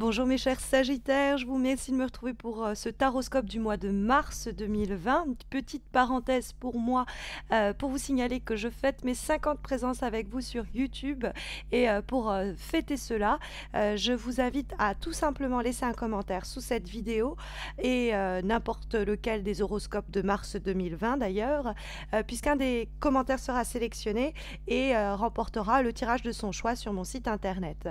Bonjour mes chers Sagittaires, je vous remercie de me retrouver pour ce taroscope du mois de mars 2020. Une petite parenthèse pour moi, pour vous signaler que je fête mes 50 présences avec vous sur YouTube. Et pour fêter cela, je vous invite à tout simplement laisser un commentaire sous cette vidéo et n'importe lequel des horoscopes de mars 2020 d'ailleurs, puisqu'un des commentaires sera sélectionné et remportera le tirage de son choix sur mon site internet.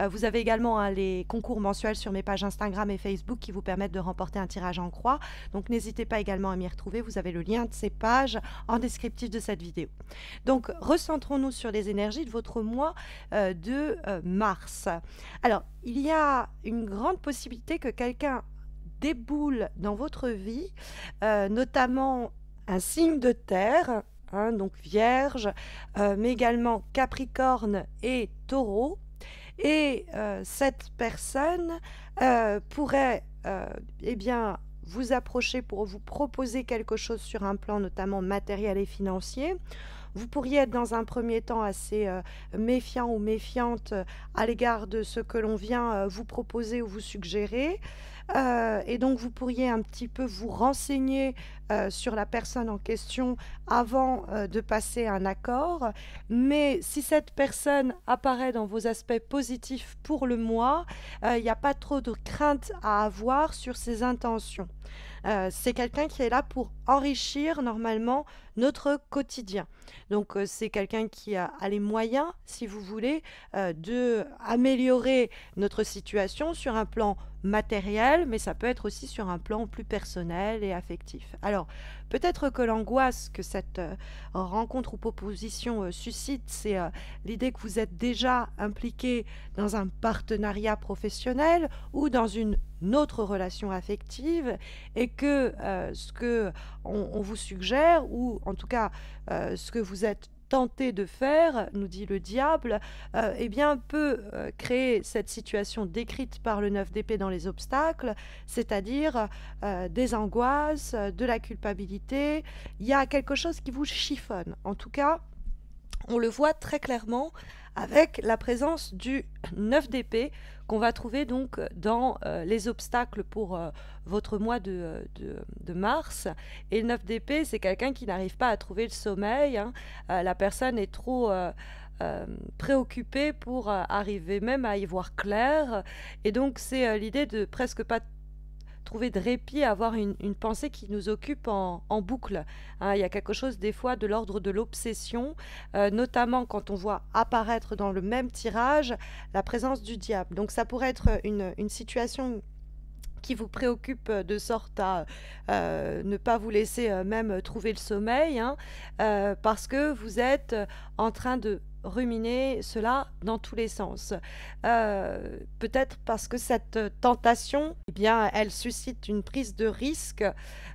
Vous avez également les concours mensuels sur mes pages Instagram et Facebook qui vous permettent de remporter un tirage en croix. Donc n'hésitez pas également à m'y retrouver. Vous avez le lien de ces pages en descriptif de cette vidéo. Donc recentrons-nous sur les énergies de votre mois de mars. Alors, il y a une grande possibilité que quelqu'un déboule dans votre vie, notamment un signe de terre, donc Vierge, mais également Capricorne et Taureau. Et cette personne pourrait eh bien, vous approcher pour vous proposer quelque chose sur un plan notamment matériel et financier. Vous pourriez être dans un premier temps assez méfiant ou méfiante à l'égard de ce que l'on vient vous proposer ou vous suggérer. Et donc vous pourriez un petit peu vous renseigner sur la personne en question avant de passer un accord. Mais si cette personne apparaît dans vos aspects positifs pour le mois, il n'y a pas trop de crainte à avoir sur ses intentions. C'est quelqu'un qui est là pour enrichir normalement notre quotidien. Donc c'est quelqu'un qui a les moyens, si vous voulez, de améliorer notre situation sur un plan matériel, mais ça peut être aussi sur un plan plus personnel et affectif. Alors, peut-être que l'angoisse que cette rencontre ou proposition suscite, c'est l'idée que vous êtes déjà impliqué dans un partenariat professionnel ou dans une autre relation affective et que ce que on vous suggère, ou en tout cas ce que vous êtes tenté de faire, nous dit le diable, eh bien peut créer cette situation décrite par le 9 d'épée dans les obstacles, c'est-à-dire des angoisses, de la culpabilité. Il y a quelque chose qui vous chiffonne. En tout cas, on le voit très clairement avec la présence du 9 d'épée qu'on va trouver donc dans les obstacles pour votre mois de mars. Et le 9 d'épée, c'est quelqu'un qui n'arrive pas à trouver le sommeil. La personne est trop préoccupée pour arriver même à y voir clair. Et donc c'est l'idée de presque pas trouver de répit, avoir une pensée qui nous occupe en boucle. Il y a quelque chose des fois de l'ordre de l'obsession, notamment quand on voit apparaître dans le même tirage la présence du diable. Donc ça pourrait être une situation qui vous préoccupe de sorte à ne pas vous laisser même trouver le sommeil, parce que vous êtes en train de ruminer cela dans tous les sens. Peut-être parce que cette tentation, eh bien, elle suscite une prise de risque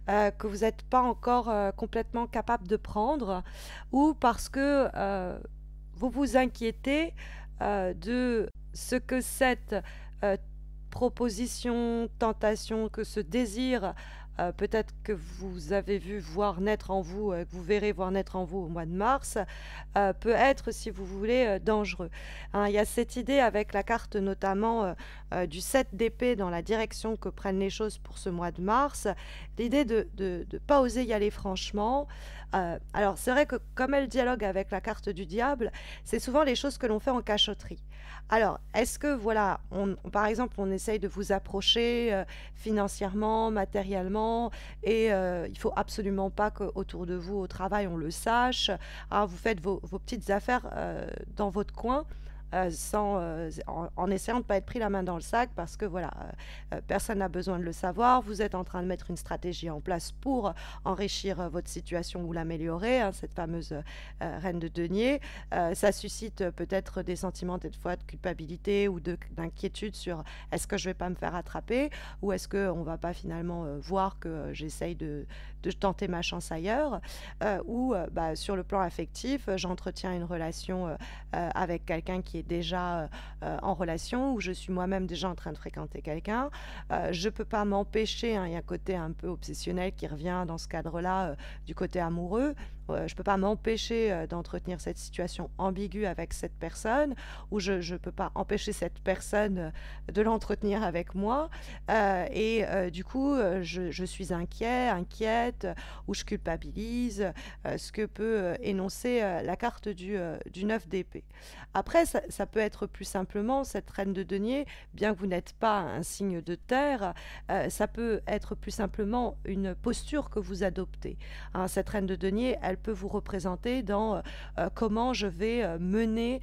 que vous n'êtes pas encore complètement capable de prendre, ou parce que vous vous inquiétez de ce que cette proposition, tentation, que ce désir peut-être que vous avez vu voir naître en vous, que vous verrez voir naître en vous au mois de mars, peut être, si vous voulez, dangereux. Il y a cette idée avec la carte notamment du 7 d'épée dans la direction que prennent les choses pour ce mois de mars, l'idée de ne pas oser y aller franchement. Alors c'est vrai que comme elle dialogue avec la carte du diable, c'est souvent les choses que l'on fait en cachotterie. Alors, est-ce que, voilà, par exemple, on essaye de vous approcher financièrement, matériellement, et il faut absolument pas qu'autour de vous, au travail, on le sache. Vous faites vos petites affaires dans votre coin. En essayant de ne pas être pris la main dans le sac, parce que voilà, personne n'a besoin de le savoir. Vous êtes en train de mettre une stratégie en place pour enrichir votre situation ou l'améliorer, cette fameuse reine de denier. Ça suscite peut-être des sentiments des fois de culpabilité ou d'inquiétude sur est-ce que je vais pas me faire attraper, ou est-ce qu'on va pas finalement voir que j'essaye de tenter ma chance ailleurs, ou sur le plan affectif, j'entretiens une relation avec quelqu'un qui qui est déjà en relation, ou je suis moi-même déjà en train de fréquenter quelqu'un. Je ne peux pas m'empêcher, hein, il y a un côté un peu obsessionnel qui revient dans ce cadre-là, du côté amoureux. Je ne peux pas m'empêcher d'entretenir cette situation ambiguë avec cette personne, ou je ne peux pas empêcher cette personne de l'entretenir avec moi. Du coup, je suis inquiète, ou je culpabilise, ce que peut énoncer la carte du 9 d'épée. Après, ça peut être plus simplement cette reine de denier, bien que vous n'êtes pas un signe de terre, ça peut être plus simplement une posture que vous adoptez. Hein, cette reine de denier, elle peut vous représenter dans comment je vais mener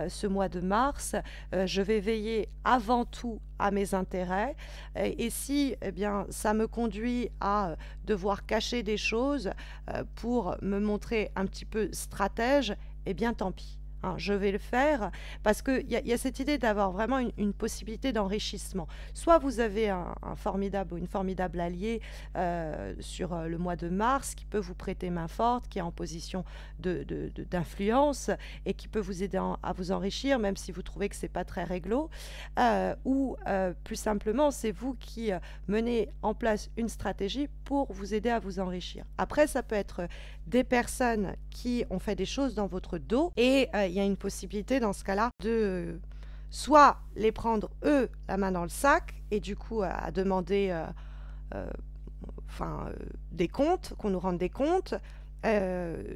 ce mois de mars. Je vais veiller avant tout à mes intérêts. Et si eh bien, ça me conduit à devoir cacher des choses pour me montrer un petit peu stratège, eh bien tant pis. Hein, je vais le faire parce qu'il y a cette idée d'avoir vraiment une possibilité d'enrichissement. Soit vous avez un formidable ou une formidable alliée sur le mois de mars qui peut vous prêter main forte, qui est en position d'influence et qui peut vous aider à vous enrichir, même si vous trouvez que c'est pas très réglo. Ou plus simplement, c'est vous qui menez en place une stratégie pour vous aider à vous enrichir. Après, ça peut être des personnes qui ont fait des choses dans votre dos et il y a une possibilité dans ce cas-là de soit les prendre eux la main dans le sac et du coup à demander des comptes, qu'on nous rende des comptes,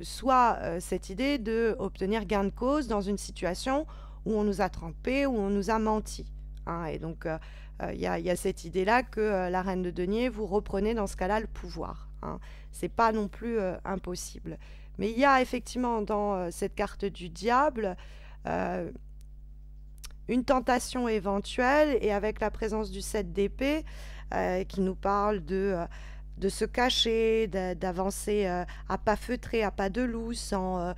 soit cette idée d'obtenir gain de cause dans une situation où on nous a trompés, où on nous a menti. Hein, et donc il y a cette idée-là que la reine de denier, vous reprenez dans ce cas-là le pouvoir. Hein. C'est pas non plus impossible. Mais il y a effectivement dans cette carte du diable une tentation éventuelle, et avec la présence du 7 d'épée qui nous parle de se cacher, d'avancer à pas feutré, à pas de loup, sans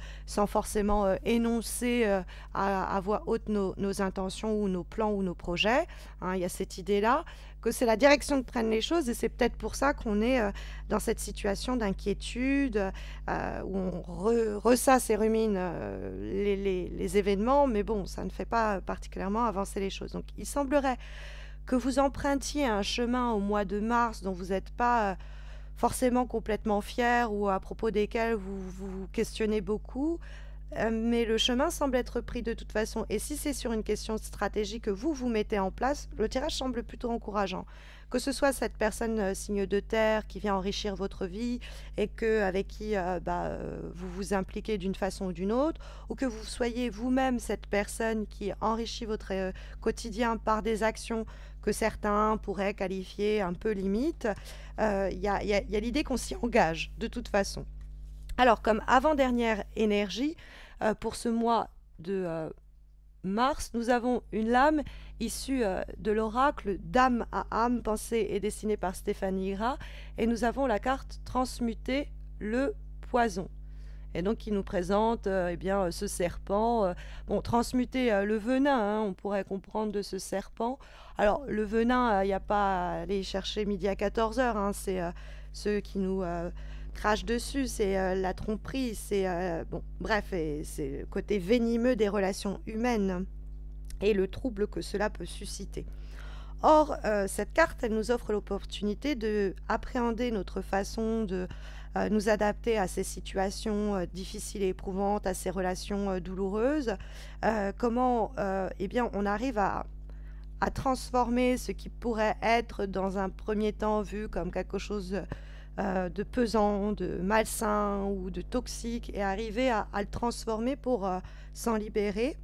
forcément énoncer à voix haute nos intentions ou nos plans ou nos projets. Hein, il y a cette idée-là, que c'est la direction que prennent les choses, et c'est peut-être pour ça qu'on est dans cette situation d'inquiétude, où on ressasse et rumine les événements, mais bon, ça ne fait pas particulièrement avancer les choses. Donc il semblerait que vous empruntiez un chemin au mois de mars dont vous n'êtes pas forcément complètement fier, ou à propos desquels vous questionnez beaucoup, mais le chemin semble être pris de toute façon. Et si c'est sur une question de stratégie que vous mettez en place, le tirage semble plutôt encourageant. Que ce soit cette personne signe de terre qui vient enrichir votre vie et avec qui vous vous impliquez d'une façon ou d'une autre, ou que vous soyez vous-même cette personne qui enrichit votre quotidien par des actions que certains pourraient qualifier un peu limite, il y a l'idée qu'on s'y engage de toute façon. Alors, comme avant-dernière énergie, pour ce mois de mars, nous avons une lame issue de l'oracle d'âme à âme, pensée et dessinée par Stéphanie Ira, et nous avons la carte transmuter le poison. Et donc, qui nous présente ce serpent. Transmuter le venin, hein, on pourrait comprendre de ce serpent. Alors, le venin, il n'y a pas à aller chercher midi à 14h, hein, c'est ceux qui nous crache dessus, c'est la tromperie, c'est c'est le côté venimeux des relations humaines et le trouble que cela peut susciter. Or, cette carte, elle nous offre l'opportunité d'appréhender notre façon de nous adapter à ces situations difficiles et éprouvantes, à ces relations douloureuses. Comment on arrive à transformer ce qui pourrait être dans un premier temps vu comme quelque chose de pesant, de malsain ou de toxique, et arriver à le transformer pour s'en libérer.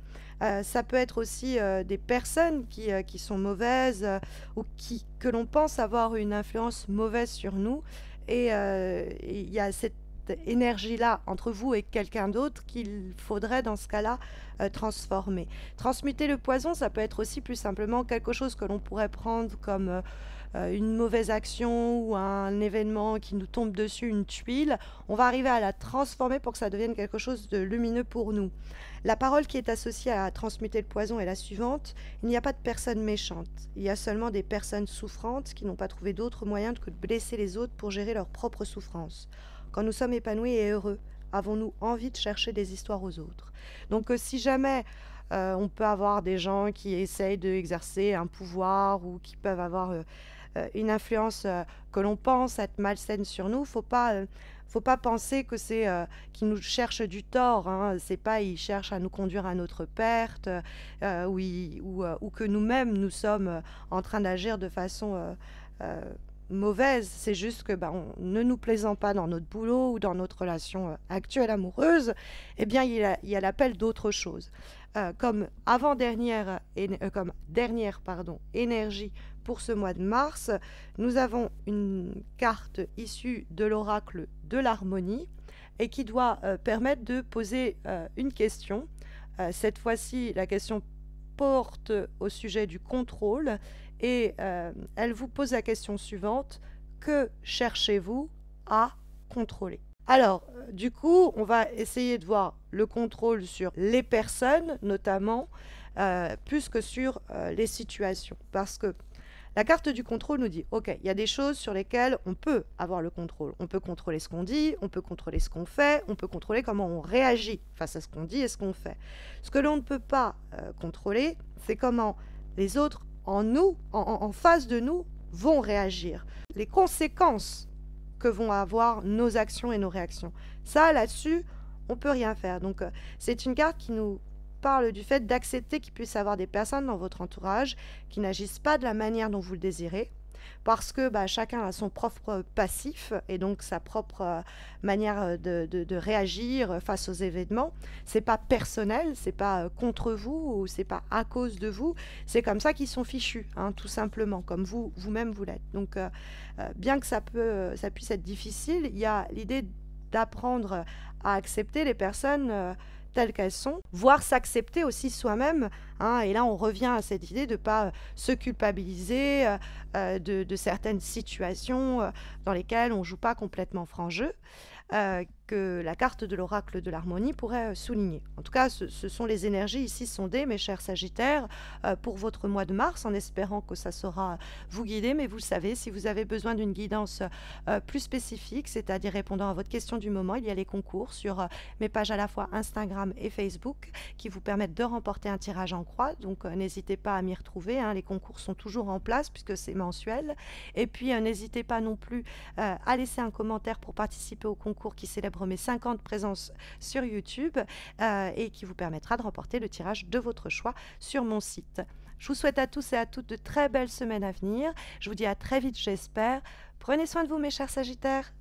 Ça peut être aussi des personnes qui sont mauvaises ou que l'on pense avoir une influence mauvaise sur nous, et il y a cette énergie-là entre vous et quelqu'un d'autre qu'il faudrait dans ce cas-là transformer. Transmuter le poison, ça peut être aussi plus simplement quelque chose que l'on pourrait prendre comme une mauvaise action ou un événement qui nous tombe dessus, une tuile. On va arriver à la transformer pour que ça devienne quelque chose de lumineux pour nous. La parole qui est associée à transmuter le poison est la suivante: il n'y a pas de personnes méchantes, il y a seulement des personnes souffrantes qui n'ont pas trouvé d'autre moyen que de blesser les autres pour gérer leurs propres souffrances. Quand nous sommes épanouis et heureux, avons-nous envie de chercher des histoires aux autres? Donc si jamais On peut avoir des gens qui essayent d'exercer un pouvoir ou qui peuvent avoir une influence que l'on pense être malsaine sur nous. Faut pas penser que c'est qu'ils nous cherchent du tort. Hein. C'est pas ils cherchent à nous conduire à notre perte ou que nous-mêmes nous sommes en train d'agir de façon mauvaise. C'est juste que on ne nous plaisant pas dans notre boulot ou dans notre relation actuelle amoureuse, eh bien il y a l'appel d'autre chose. Comme avant-dernière comme dernière énergie pour ce mois de mars, nous avons une carte issue de l'oracle de l'harmonie et qui doit permettre de poser une question. Cette fois-ci, la question porte au sujet du contrôle et elle vous pose la question suivante: que cherchez-vous à contrôler? Alors, du coup, on va essayer de voir le contrôle sur les personnes, notamment, plus que sur les situations. Parce que la carte du contrôle nous dit, OK, il y a des choses sur lesquelles on peut avoir le contrôle. On peut contrôler ce qu'on dit, on peut contrôler ce qu'on fait, on peut contrôler comment on réagit face à ce qu'on dit et ce qu'on fait. Ce que l'on ne peut pas contrôler, c'est comment les autres en face de nous, vont réagir. Les conséquences que vont avoir nos actions et nos réactions. Ça, là-dessus, on peut rien faire. Donc, c'est une carte qui nous parle du fait d'accepter qu'il puisse y avoir des personnes dans votre entourage qui n'agissent pas de la manière dont vous le désirez, parce que chacun a son propre passif et donc sa propre manière de réagir face aux événements. C'est pas personnel, c'est pas contre vous ou c'est pas à cause de vous, c'est comme ça qu'ils sont fichus, hein, tout simplement, comme vous-même vous l'êtes. Donc bien que ça puisse être difficile, il y a l'idée d'apprendre à accepter les personnes telles qu'elles sont, voire s'accepter aussi soi-même. Hein, et là, on revient à cette idée de ne pas se culpabiliser de certaines situations dans lesquelles on ne joue pas complètement franc jeu, que la carte de l'oracle de l'harmonie pourrait souligner. En tout cas, ce sont les énergies ici sondées, mes chers Sagittaires, pour votre mois de mars, en espérant que ça saura vous guider. Mais vous le savez, si vous avez besoin d'une guidance plus spécifique, c'est-à-dire répondant à votre question du moment, il y a les concours sur mes pages à la fois Instagram et Facebook qui vous permettent de remporter un tirage en croix. Donc n'hésitez pas à m'y retrouver. Hein, les concours sont toujours en place puisque c'est mensuel. Et puis n'hésitez pas non plus à laisser un commentaire pour participer au concours qui célèbre mes 50 présences sur YouTube et qui vous permettra de remporter le tirage de votre choix sur mon site. Je vous souhaite à tous et à toutes de très belles semaines à venir. Je vous dis à très vite, j'espère. Prenez soin de vous, mes chers Sagittaires.